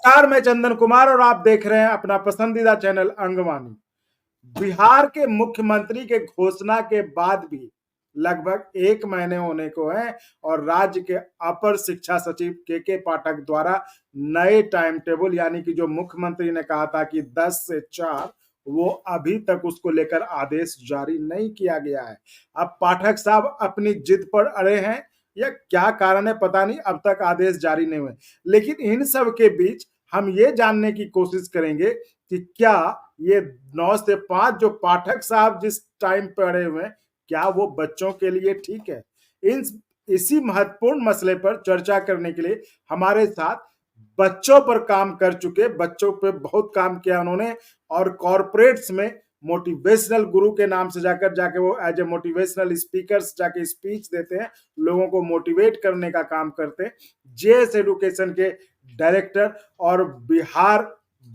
नमस्कार, मैं चंदन कुमार और आप देख रहे हैं अपना पसंदीदा चैनल अंगवानी। बिहार के मुख्यमंत्री के घोषणा के बाद भी लगभग 1 महीने होने को है और राज्य के अपर शिक्षा सचिव के पाठक द्वारा नए टाइम टेबल यानी कि जो मुख्यमंत्री ने कहा था कि 10 से 4 वो अभी तक उसको लेकर आदेश जारी नहीं किया गया है। अब पाठक साहब अपनी जिद पर अड़े हैं या क्या कारण है पता नहीं, अब तक आदेश जारी नहीं हुए। लेकिन इन सब के बीच हम ये जानने की कोशिश करेंगे कि क्या ये 9 से 5 जो पाठक साहब जिस टाइम पे अड़े हुए हैं, क्या वो बच्चों के लिए ठीक है? इसी महत्वपूर्ण मसले पर चर्चा करने के लिए हमारे साथ बच्चों पर काम कर चुके, बच्चों पे बहुत काम किया उन्होंने और कॉर्पोरेट्स में मोटिवेशनल गुरु के नाम से जाके वो एज ए मोटिवेशनल स्पीकर्स जाके स्पीच देते हैं, लोगों को मोटिवेट करने का काम करते हैं। जेएस एजुकेशन के डायरेक्टर और बिहार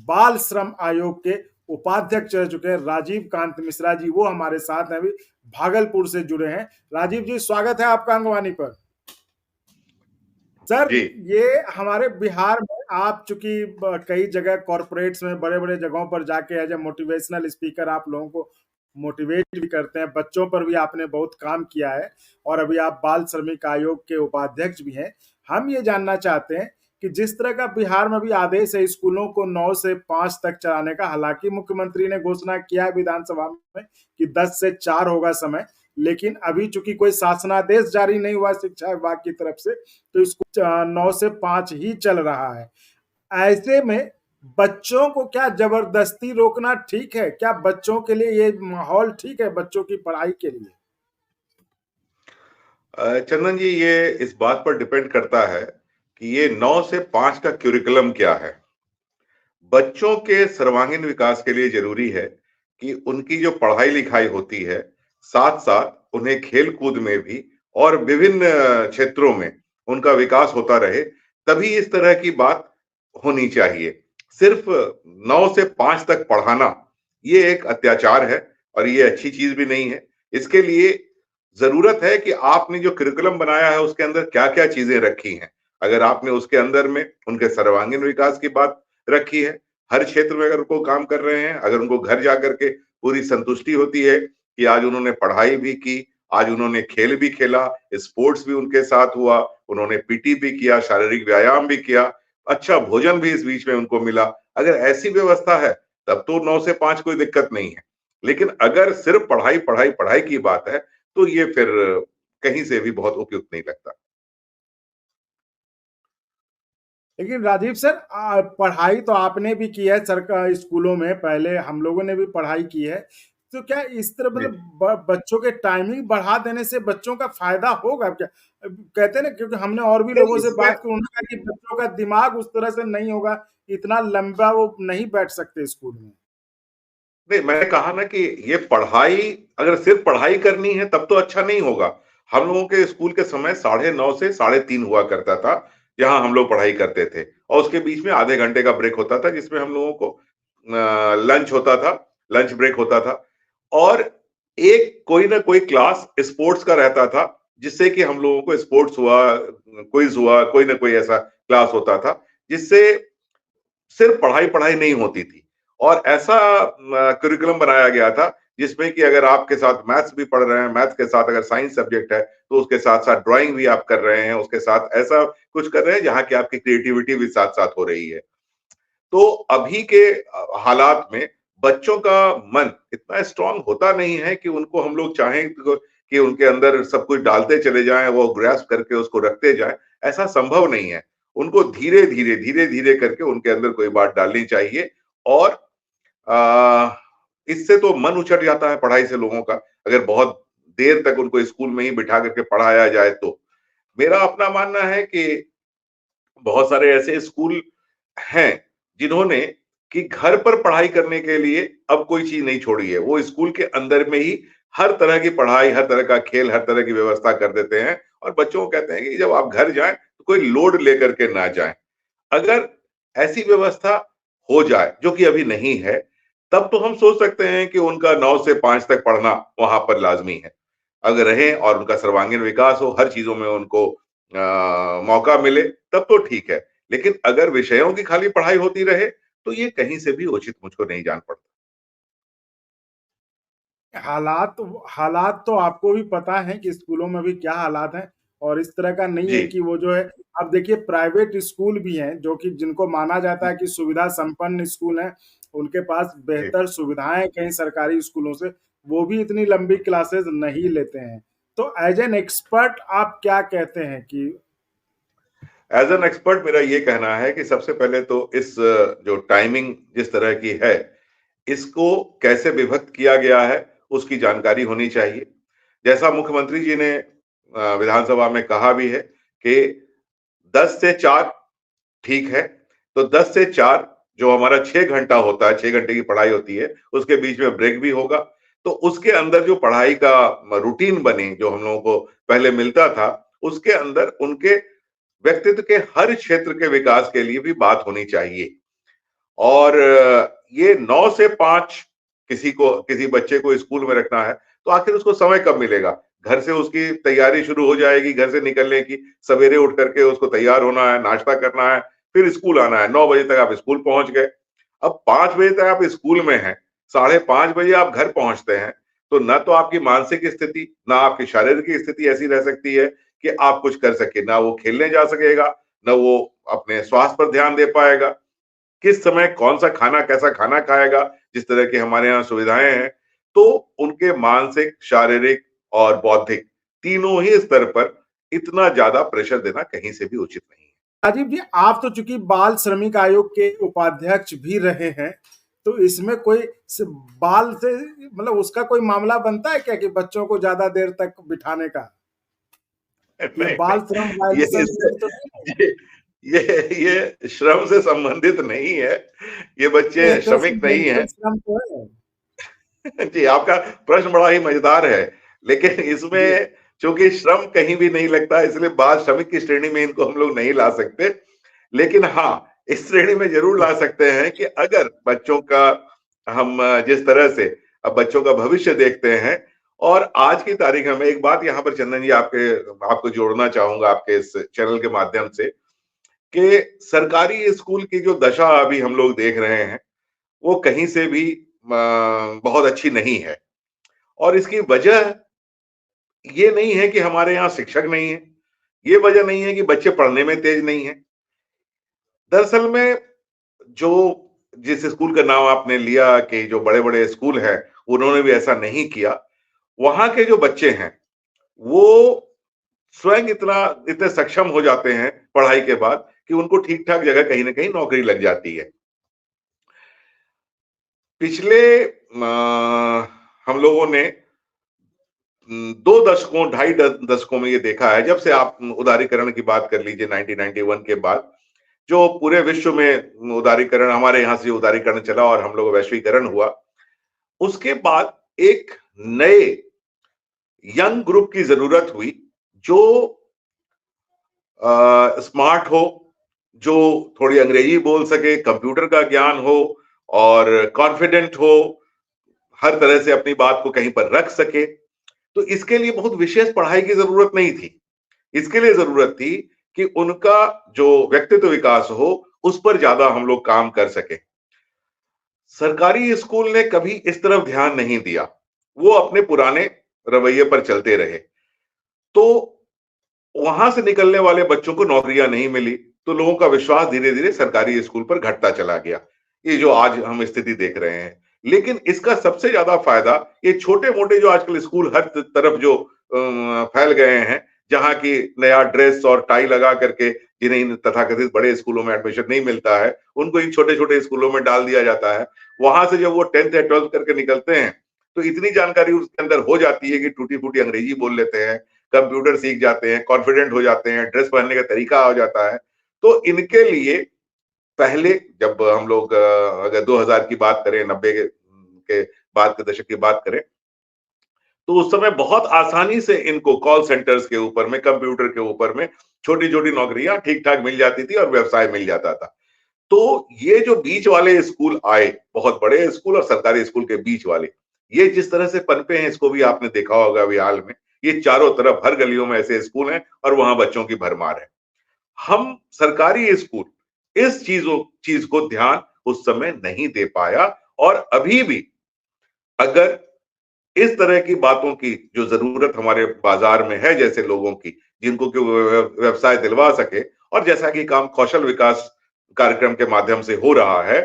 बाल श्रम आयोग के उपाध्यक्ष रह चुके हैं राजीव कांत मिश्रा जी, वो हमारे साथ हैं, अभी भागलपुर से जुड़े हैं। राजीव जी, स्वागत है आपका अंगवानी पर। सर, ये हमारे बिहार में आप चूंकि कई जगह कॉर्पोरेट्स में बड़े बड़े जगहों पर जाके एज ए मोटिवेशनल स्पीकर आप लोगों को मोटिवेट भी करते हैं, बच्चों पर भी आपने बहुत काम किया है और अभी आप बाल श्रमिक आयोग के उपाध्यक्ष भी हैं। हम ये जानना चाहते हैं कि जिस तरह का बिहार में भी आदेश है स्कूलों को 9 से 5 तक चलाने का, हालांकि मुख्यमंत्री ने घोषणा किया विधानसभा में कि 10 से 4 होगा समय, लेकिन अभी चूंकि कोई शासनादेश जारी नहीं हुआ शिक्षा विभाग की तरफ से, तो इसको 9 से 5 ही चल रहा है। ऐसे में बच्चों को क्या जबरदस्ती रोकना ठीक है? क्या बच्चों के लिए ये माहौल ठीक है, बच्चों की पढ़ाई के लिए? चंदन जी, ये इस बात पर डिपेंड करता है कि ये 9 से 5 का क्यूरिकुलम क्या है। बच्चों के सर्वांगीण विकास के लिए जरूरी है कि उनकी जो पढ़ाई लिखाई होती है, साथ साथ उन्हें खेल कूद में भी और विभिन्न क्षेत्रों में उनका विकास होता रहे, तभी इस तरह की बात होनी चाहिए। सिर्फ 9 से 5 तक पढ़ाना ये एक अत्याचार है और ये अच्छी चीज भी नहीं है। इसके लिए जरूरत है कि आपने जो करिकुलम बनाया है उसके अंदर क्या क्या चीजें रखी हैं। अगर आपने उसके अंदर में उनके सर्वांगीण विकास की बात रखी है, हर क्षेत्र में अगर उनको काम कर रहे हैं, अगर उनको घर जाकर के पूरी संतुष्टि होती है कि आज उन्होंने पढ़ाई भी की, आज उन्होंने खेल भी खेला, स्पोर्ट्स भी उनके साथ हुआ, उन्होंने पीटी भी किया, शारीरिक व्यायाम भी किया, अच्छा भोजन भी इस बीच में उनको मिला, अगर ऐसी व्यवस्था है तब तो 9 से 5 कोई दिक्कत नहीं है। लेकिन अगर सिर्फ पढ़ाई पढ़ाई पढ़ाई की बात है तो ये फिर कहीं से भी बहुत उपयुक्त नहीं लगता। लेकिन राजीव सर, पढ़ाई तो आपने भी की है सरकार स्कूलों में, पहले हम लोगों ने भी पढ़ाई की है, तो क्या इस तरह मतलब बच्चों के टाइमिंग बढ़ा देने से बच्चों का फायदा होगा क्या? कहते हैं ना, क्योंकि हमने और भी लोगों से बात की, उन्होंने कहा कि बच्चों का दिमाग उस तरह से नहीं होगा, इतना लंबा वो नहीं बैठ सकते स्कूल में। नहीं, मैंने कहा ना कि ये पढ़ाई अगर सिर्फ पढ़ाई करनी है तब तो अच्छा नहीं होगा। हम लोगों के स्कूल के समय 9:30 से 3:30 हुआ करता था, जहां हम लोग पढ़ाई करते थे और उसके बीच में आधे घंटे का ब्रेक होता था जिसमें हम लोगों को लंच होता था, लंच ब्रेक होता था और एक कोई ना कोई क्लास स्पोर्ट्स का रहता था, जिससे कि हम लोगों को स्पोर्ट्स हुआ, क्विज हुआ, कोई ना कोई ऐसा क्लास होता था जिससे सिर्फ पढ़ाई पढ़ाई नहीं होती थी। और ऐसा करिकुलम बनाया गया था जिसमें कि अगर आपके साथ मैथ्स भी पढ़ रहे हैं, मैथ्स के साथ अगर साइंस सब्जेक्ट है तो उसके साथ साथ ड्राइंग भी आप कर रहे हैं, उसके साथ ऐसा कुछ कर रहे हैं जहां की आपकी क्रिएटिविटी भी साथ साथ हो रही है। तो अभी के हालात में बच्चों का मन इतना स्ट्रांग होता नहीं है कि उनको हम लोग चाहें कि उनके अंदर सब कुछ डालते चले जाएं, वो ग्रैस्प करके उसको रखते जाएं, ऐसा संभव नहीं है। उनको धीरे धीरे करके उनके अंदर कोई बात डालनी चाहिए और इससे तो मन उछट जाता है पढ़ाई से लोगों का, अगर बहुत देर तक उनको स्कूल में ही बिठा करके पढ़ाया जाए तो। मेरा अपना मानना है कि बहुत सारे ऐसे स्कूल हैं जिन्होंने कि घर पर पढ़ाई करने के लिए अब कोई चीज नहीं छोड़ी है। वो स्कूल के अंदर में ही हर तरह की पढ़ाई, हर तरह का खेल, हर तरह की व्यवस्था कर देते हैं और बच्चों को कहते हैं कि जब आप घर जाएं तो कोई लोड लेकर के ना जाएं। अगर ऐसी व्यवस्था हो जाए, जो कि अभी नहीं है, तब तो हम सोच सकते हैं कि उनका 9 से 5 तक पढ़ना वहां पर लाजमी है। अगर रहे और उनका सर्वांगीण विकास हो, हर चीजों में उनको मौका मिले, तब तो ठीक है। लेकिन अगर विषयों की खाली पढ़ाई होती रहे तो ये कहीं से भी उचित मुझको नहीं जान पड़ता। हालात हालात तो आपको भी पता है कि स्कूलों में भी क्या हालात हैं, और इस तरह का नहीं जी। है कि वो जो है, अब देखिए प्राइवेट स्कूल भी हैं जो कि जिनको माना जाता है कि सुविधा संपन्न स्कूल हैं, उनके पास जी। बेहतर सुविधाएं कहीं सरकारी स्कूलों से, वो भी इतनी लंबी क्लासेस नहीं लेते हैं। तो एज एन एक्सपर्ट आप क्या कहते हैं कि एज एन एक्सपर्ट मेरा ये कहना है कि सबसे पहले तो इस जो टाइमिंग जिस तरह की है, इसको कैसे विभक्त किया गया है उसकी जानकारी होनी चाहिए। जैसा मुख्यमंत्री जी ने विधानसभा में कहा भी है कि 10 से 4 ठीक है, तो 10 से 4 जो हमारा 6 घंटा होता है, 6 घंटे की पढ़ाई होती है, उसके बीच में ब्रेक भी होगा। तो उसके अंदर जो पढ़ाई का रूटीन बने, जो हम लोगों को पहले मिलता था, उसके अंदर उनके व्यक्तित्व के हर क्षेत्र के विकास के लिए भी बात होनी चाहिए। और ये 9 से 5 किसी बच्चे को स्कूल में रखना है, तो आखिर उसको समय कब मिलेगा? घर से उसकी तैयारी शुरू हो जाएगी, घर से निकलने की, सवेरे उठ करके उसको तैयार होना है, नाश्ता करना है, फिर स्कूल आना है। 9 बजे तक आप स्कूल पहुंच गए। अब 5 बजे तक आप स्कूल में हैं, 5:30 बजे आप घर पहुंचते हैं, तो ना तो आपकी मानसिक स्थिति, ना आपकी शारीरिक स्थिति ऐसी रह सकती है कि आप कुछ कर सके। ना वो खेलने जा सकेगा, ना वो अपने स्वास्थ्य पर ध्यान दे पाएगा। किस समय कौन सा खाना, कैसा खाना खाएगा, जिस तरह की हमारे यहाँ सुविधाएं हैं, तो उनके मानसिक, शारीरिक और बौद्धिक तीनों ही स्तर पर इतना ज्यादा प्रेशर देना कहीं से भी उचित नहीं है। राजीव जी, आप तो चूंकि बाल श्रमिक आयोग के उपाध्यक्ष भी रहे हैं, तो इसमें कोई बाल से मतलब उसका कोई मामला बनता है क्या कि बच्चों को ज्यादा देर तक बिठाने का? ये नहीं बाल श्रम नहीं, वायलेशन से तो नहीं है? ये ये श्रम से संबंधित नहीं है। ये नहीं, बच्चे एक तरह से श्रमिक नहीं मेंटल है। श्रम तो है। जी, आपका प्रश्न बड़ा ही मजेदार है, लेकिन जी। इसमें चूंकि श्रम कहीं भी नहीं लगता, इसलिए बाल श्रमिक की श्रेणी में इनको हम लोग नहीं ला सकते। लेकिन हाँ, इस श्रेणी में जरूर ला सकते हैं कि अगर बच्चों का हम जिस तरह से अब बच्चों का भविष्य देखते हैं, और आज की तारीख में एक बात यहाँ पर चंदन जी आपको जोड़ना चाहूंगा आपके इस चैनल के माध्यम से, कि सरकारी स्कूल की जो दशा अभी हम लोग देख रहे हैं, वो कहीं से भी बहुत अच्छी नहीं है। और इसकी वजह ये नहीं है कि हमारे यहाँ शिक्षक नहीं है, ये वजह नहीं है कि बच्चे पढ़ने में तेज नहीं है। दरअसल में जो जिस स्कूल का नाम आपने लिया कि जो बड़े-बड़े स्कूल हैं, उन्होंने भी ऐसा नहीं किया। वहाँ के जो बच्चे हैं, वो स्वयं इतने सक्षम हो जाते हैं पढ़ाई के बाद कि उनको ठीक-ठाक जगह कहीं न कहीं नौकरी लग जाती है। पिछले हम लोगों ने 2 दशकों, ढाई दशकों में ये देखा है, जब से आप उदारीकरण की बात कर लीजिए 1991 के बाद, जो पूरे विश्व में उदारीकरण, हमारे यहाँ से उदारीकरण चला और हम लोग वैश्वीकरण हुआ, उसके बाद एक नए यंग ग्रुप की जरूरत हुई, जो स्मार्ट हो, जो थोड़ी अंग्रेजी बोल सके, कंप्यूटर का ज्ञान हो और कॉन्फिडेंट हो, हर तरह से अपनी बात को कहीं पर रख सके। तो इसके लिए बहुत विशेष पढ़ाई की जरूरत नहीं थी। इसके लिए जरूरत थी कि उनका जो व्यक्तित्व विकास हो, उस पर ज्यादा हम लोग काम कर सके। सरकारी स्कूल ने कभी इस तरफ ध्यान नहीं दिया, वो अपने पुराने रवैये पर चलते रहे। तो वहां से निकलने वाले बच्चों को नौकरियां नहीं मिली, तो लोगों का विश्वास धीरे धीरे सरकारी स्कूल पर घटता चला गया। ये जो आज हम स्थिति देख रहे हैं, लेकिन इसका सबसे ज्यादा फायदा ये छोटे मोटे जो आजकल स्कूल हर तरफ जो फैल गए हैं, जहां की नया ड्रेस और टाई लगा करके, जिन्हें इन तथाकथित बड़े स्कूलों में एडमिशन नहीं मिलता है, उनको इन छोटे छोटे स्कूलों में डाल दिया जाता है। वहां से जब वो 10th या 12th करके निकलते हैं, तो इतनी जानकारी उसके अंदर हो जाती है कि टूटी फूटी अंग्रेजी बोल लेते हैं, कंप्यूटर सीख जाते हैं, कॉन्फिडेंट हो जाते हैं, ड्रेस पहनने का तरीका आ जाता है। तो इनके लिए पहले जब हम लोग अगर 2000 की बात करें, 90 के बाद के दशक की बात करें, तो उस समय बहुत आसानी से इनको कॉल सेंटर्स के ऊपर में, कंप्यूटर के ऊपर में छोटी छोटी नौकरियां ठीक ठाक मिल जाती थी और व्यवसाय मिल जाता था। तो ये जो बीच वाले स्कूल आए, बहुत बड़े स्कूल और सरकारी स्कूल के बीच वाले, ये जिस तरह से पनपे हैं, इसको भी आपने देखा होगा अभी हाल में। ये चारों तरफ हर गलियों में ऐसे स्कूल हैं और वहां बच्चों की भरमार है। हम सरकारी स्कूल इस चीज को ध्यान उस समय नहीं दे पाया। और अभी भी अगर इस तरह की बातों की जो जरूरत हमारे बाजार में है, जैसे लोगों की जिनको कि व्यवसाय दिलवा सके, और जैसा कि काम कौशल विकास कार्यक्रम के माध्यम से हो रहा है,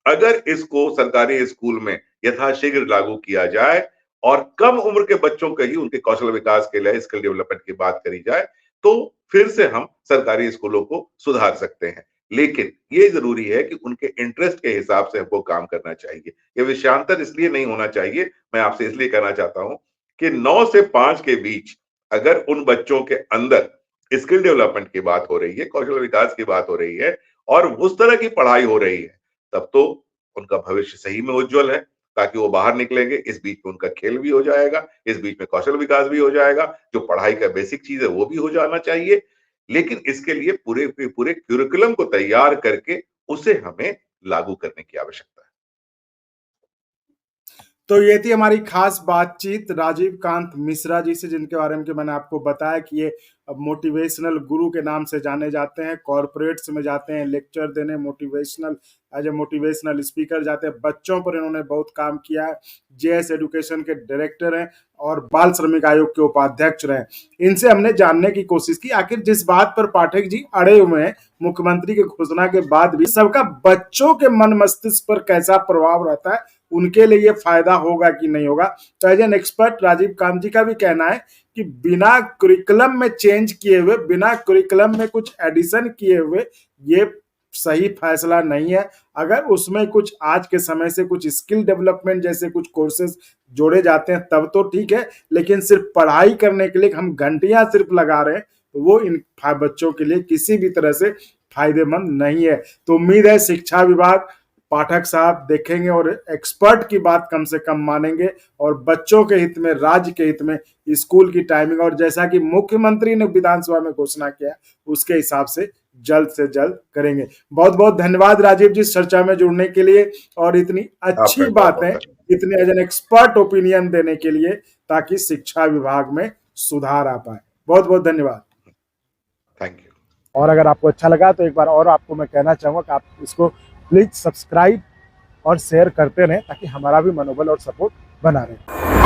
अगर इसको सरकारी स्कूल में यथाशीघ्र लागू किया जाए और कम उम्र के बच्चों के ही उनके कौशल विकास के लिए स्किल डेवलपमेंट की बात करी जाए, तो फिर से हम सरकारी स्कूलों को सुधार सकते हैं। लेकिन ये जरूरी है कि उनके इंटरेस्ट के हिसाब से हमको काम करना चाहिए। ये विषयांतर इसलिए नहीं होना चाहिए, मैं आपसे इसलिए कहना चाहता हूं कि 9 से 5 के बीच अगर उन बच्चों के अंदर स्किल डेवलपमेंट की बात हो रही है, कौशल विकास की बात हो रही है और उस तरह की पढ़ाई हो रही है, तब तो उनका भविष्य सही में उज्जवल है। ताकि वो बाहर निकलेंगे, इस बीच में उनका खेल भी हो जाएगा, इस बीच में कौशल विकास भी हो जाएगा, जो पढ़ाई का बेसिक चीज है वो भी हो जाना चाहिए। लेकिन इसके लिए पूरे के पूरे क्यूरिकुलम को तैयार करके उसे हमें लागू करने की आवश्यकता है। तो ये थी हमारी खास बातचीत राजीव कांत मिश्रा जी से, जिनके बारे में कि मैंने आपको बताया कि ये मोटिवेशनल गुरु के नाम से जाने जाते हैं। कॉरपोरेट्स में जाते हैं लेक्चर देने, motivational as a motivational speaker जाते हैं। बच्चों पर इन्होंने बहुत काम किया है। जेएस एजुकेशन के डायरेक्टर हैं और बाल श्रमिक आयोग के उपाध्यक्ष रहे। इनसे हमने जानने की कोशिश की आखिर जिस बात पर पाठक जी अड़े हुए हैं मुख्यमंत्री की घोषणा के बाद भी, सबका बच्चों के मन मस्तिष्क पर कैसा प्रभाव रहता है, उनके लिए फायदा होगा कि नहीं होगा। तो as an expert Rajeev Kant ji का भी कहना है कि बिना करिकुलम में चेंज किए हुए, बिना करिकुलम में कुछ एडिशन किए हुए ये सही फैसला नहीं है। अगर उसमें कुछ आज के समय से कुछ स्किल डेवलपमेंट जैसे कुछ कोर्सेज जोड़े जाते हैं तब तो ठीक है, लेकिन सिर्फ पढ़ाई करने के लिए हम घंटियां सिर्फ लगा रहे हैं तो वो इन बच्चों के लिए किसी भी तरह से फायदेमंद नहीं है। तो उम्मीद है शिक्षा विभाग, पाठक साहब देखेंगे और एक्सपर्ट की बात कम से कम मानेंगे और बच्चों के हित में, राज्य के हित में स्कूल की टाइमिंग और जैसा कि मुख्यमंत्री ने विधानसभा में घोषणा किया उसके हिसाब से जल्द करेंगे। बहुत बहुत धन्यवाद राजीव जी चर्चा में जुड़ने के लिए और इतनी अच्छी बातें, इतने एज एन एक्सपर्ट ओपिनियन देने के लिए, ताकि शिक्षा विभाग में सुधार आ पाए। बहुत बहुत धन्यवाद। Thank you. और अगर आपको अच्छा लगा तो एक बार और आपको मैं कहना चाहूंगा कि आप इसको प्लीज सब्सक्राइब और शेयर करते रहें ताकि हमारा भी मनोबल और सपोर्ट बना रहे।